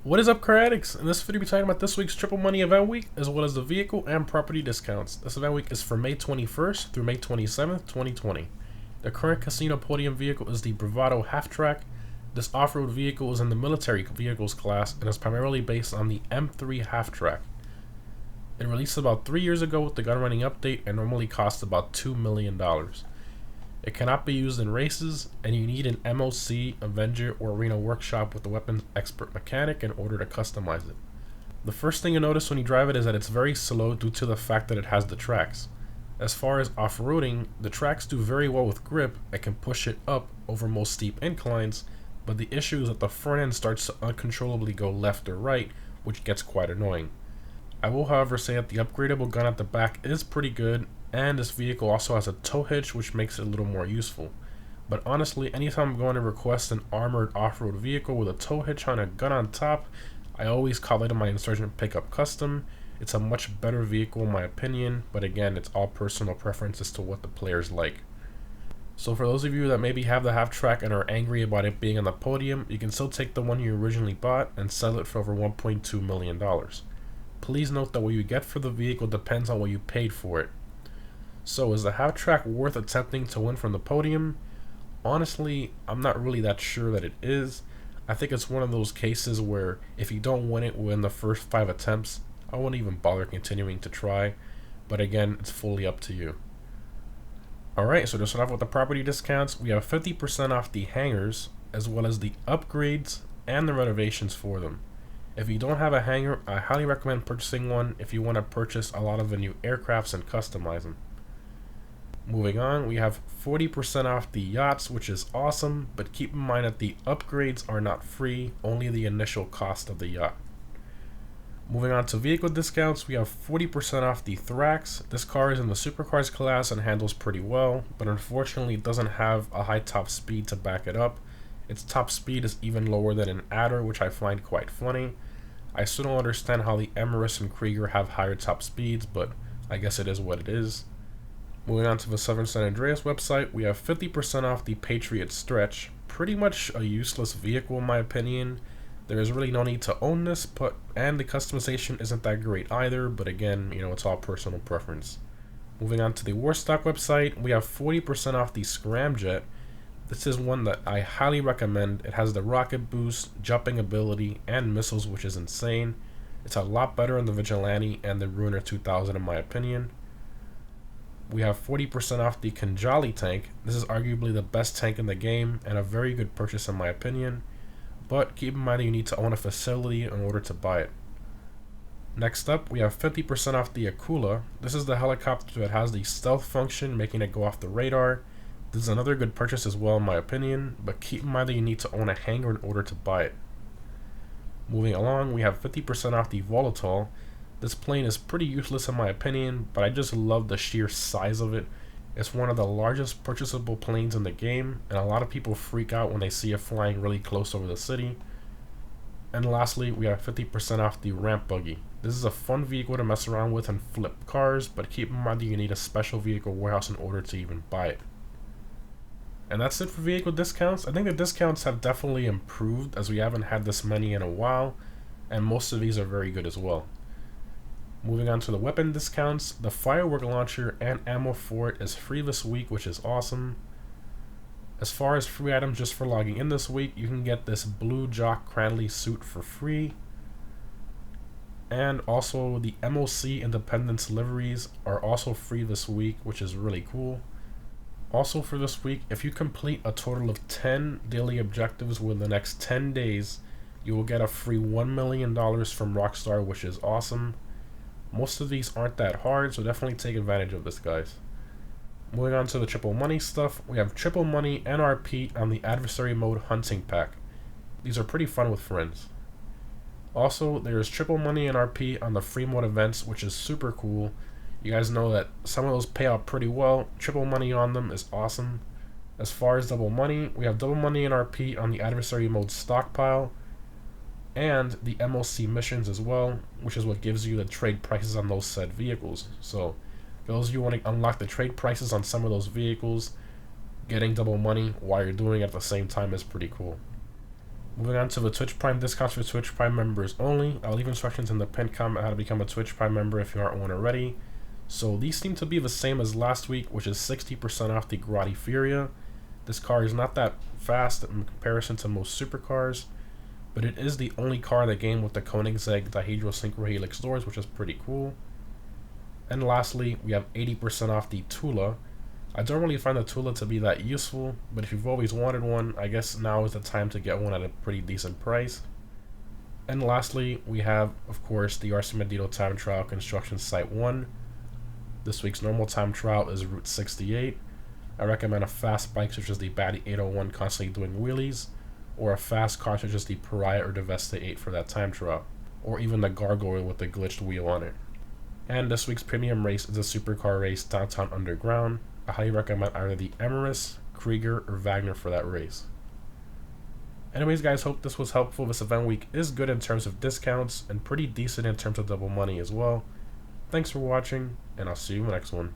What is up, car addicts? In this video, we'll be talking about this week's Triple Money Event Week, as well as the vehicle and property discounts. This event week is from May 21st through May 27th, 2020. The current casino podium vehicle is the Bravado Half-Track. This off-road vehicle is in the military vehicles class and is primarily based on the M3 Half-Track. It released about 3 years ago with the gun running update and normally costs about $2 million. It cannot be used in races, and you need an MOC, Avenger, or Arena Workshop with a weapons expert mechanic in order to customize it. The first thing you notice when you drive it is that it's very slow due to the fact that it has the tracks. As far as off-roading, the tracks do very well with grip and can push it up over most steep inclines, but the issue is that the front end starts to uncontrollably go left or right, which gets quite annoying. I will however say that the upgradable gun at the back is pretty good, and this vehicle also has a tow hitch, which makes it a little more useful. But honestly, anytime I'm going to request an armored off-road vehicle with a tow hitch on a gun on top, I always call it my Insurgent Pickup Custom. It's a much better vehicle in my opinion, but again, it's all personal preference as to what the players like. So for those of you that maybe have the half-track and are angry about it being on the podium, you can still take the one you originally bought and sell it for over $1.2 million. Please note that what you get for the vehicle depends on what you paid for it. So is the half-track worth attempting to win from the podium? Honestly, I'm not really that sure that it is. I think it's one of those cases where if you don't win it within the first 5 attempts, I won't even bother continuing to try. But again, it's fully up to you. Alright, so to start off with the property discounts, we have 50% off the hangars, as well as the upgrades and the renovations for them. If you don't have a hangar, I highly recommend purchasing one if you want to purchase a lot of the new aircrafts and customize them. Moving on, we have 40% off the yachts, which is awesome, but keep in mind that the upgrades are not free, only the initial cost of the yacht. Moving on to vehicle discounts, we have 40% off the Thrax. This car is in the supercars class and handles pretty well, but unfortunately it doesn't have a high top speed to back it up. Its top speed is even lower than an Adder, which I find quite funny. I still don't understand how the Emirates and Krieger have higher top speeds, but I guess it is what it is. Moving on to the Southern San Andreas website, we have 50% off the Patriot Stretch. Pretty much a useless vehicle in my opinion. There is really no need to own this, and the customization isn't that great either, but again, it's all personal preference. Moving on to the Warstock website, we have 40% off the Scramjet. This is one that I highly recommend. It has the rocket boost, jumping ability, and missiles, which is insane. It's a lot better than the Vigilante and the Ruiner 2000 in my opinion. We have 40% off the Khanjali tank. This is arguably the best tank in the game and a very good purchase in my opinion, but keep in mind that you need to own a facility in order to buy it. Next up, we have 50% off the Akula. This is the helicopter that has the stealth function, making it go off the radar. This is another good purchase as well in my opinion, but keep in mind that you need to own a hangar in order to buy it. Moving along, we have 50% off the Volatile. This plane is pretty useless in my opinion, but I just love the sheer size of it. It's one of the largest purchasable planes in the game, and a lot of people freak out when they see it flying really close over the city. And lastly, we have 50% off the Ramp Buggy. This is a fun vehicle to mess around with and flip cars, but keep in mind that you need a special vehicle warehouse in order to even buy it. And that's it for vehicle discounts. I think the discounts have definitely improved, as we haven't had this many in a while, and most of these are very good as well. Moving on to the weapon discounts, the firework launcher and ammo for it is free this week, which is awesome. As far as free items just for logging in this week, you can get this blue Jock Cranley suit for free. And also the MOC Independence liveries are also free this week, which is really cool. Also for this week, if you complete a total of 10 daily objectives within the next 10 days, you will get a free $1 million from Rockstar, which is awesome. Most of these aren't that hard, so definitely take advantage of this, guys. Moving on to the triple money stuff, we have triple money NRP on the adversary mode hunting pack. These are pretty fun with friends. Also, there is triple money NRP on the free mode events, which is super cool. You guys know that some of those pay out pretty well. Triple money on them is awesome. As far as double money, we have double money NRP on the adversary mode stockpile and the MOC missions as well, which is what gives you the trade prices on those said vehicles. So for those of you who want to unlock the trade prices on some of those vehicles, getting double money while you're doing it at the same time is pretty cool. Moving on to the Twitch Prime discounts for Twitch Prime members only. I'll leave instructions in the pinned comment how to become a Twitch Prime member if you aren't one already. So these seem to be the same as last week, which is 60% off the Grotti Furia. This car is not that fast in comparison to most supercars, but it is the only car in the game with the Koenigsegg Dihedral Synchro Helix doors, which is pretty cool. And lastly, we have 80% off the Tula. I don't really find the Tula to be that useful, but if you've always wanted one, I guess now is the time to get one at a pretty decent price. And lastly, we have, of course, the Arcimedito Time Trial Construction Site 1. This week's normal time trial is Route 68. I recommend a fast bike such as the Batty 801 constantly doing wheelies, or a fast car such as the Pariah or the Vesta 8 for that time trial, or even the Gargoyle with the glitched wheel on it. And this week's premium race is a supercar race Downtown Underground. I highly recommend either the Emerus, Krieger, or Wagner for that race. Anyways guys, hope this was helpful. This event week is good in terms of discounts and pretty decent in terms of double money as well. Thanks for watching, and I'll see you in the next one.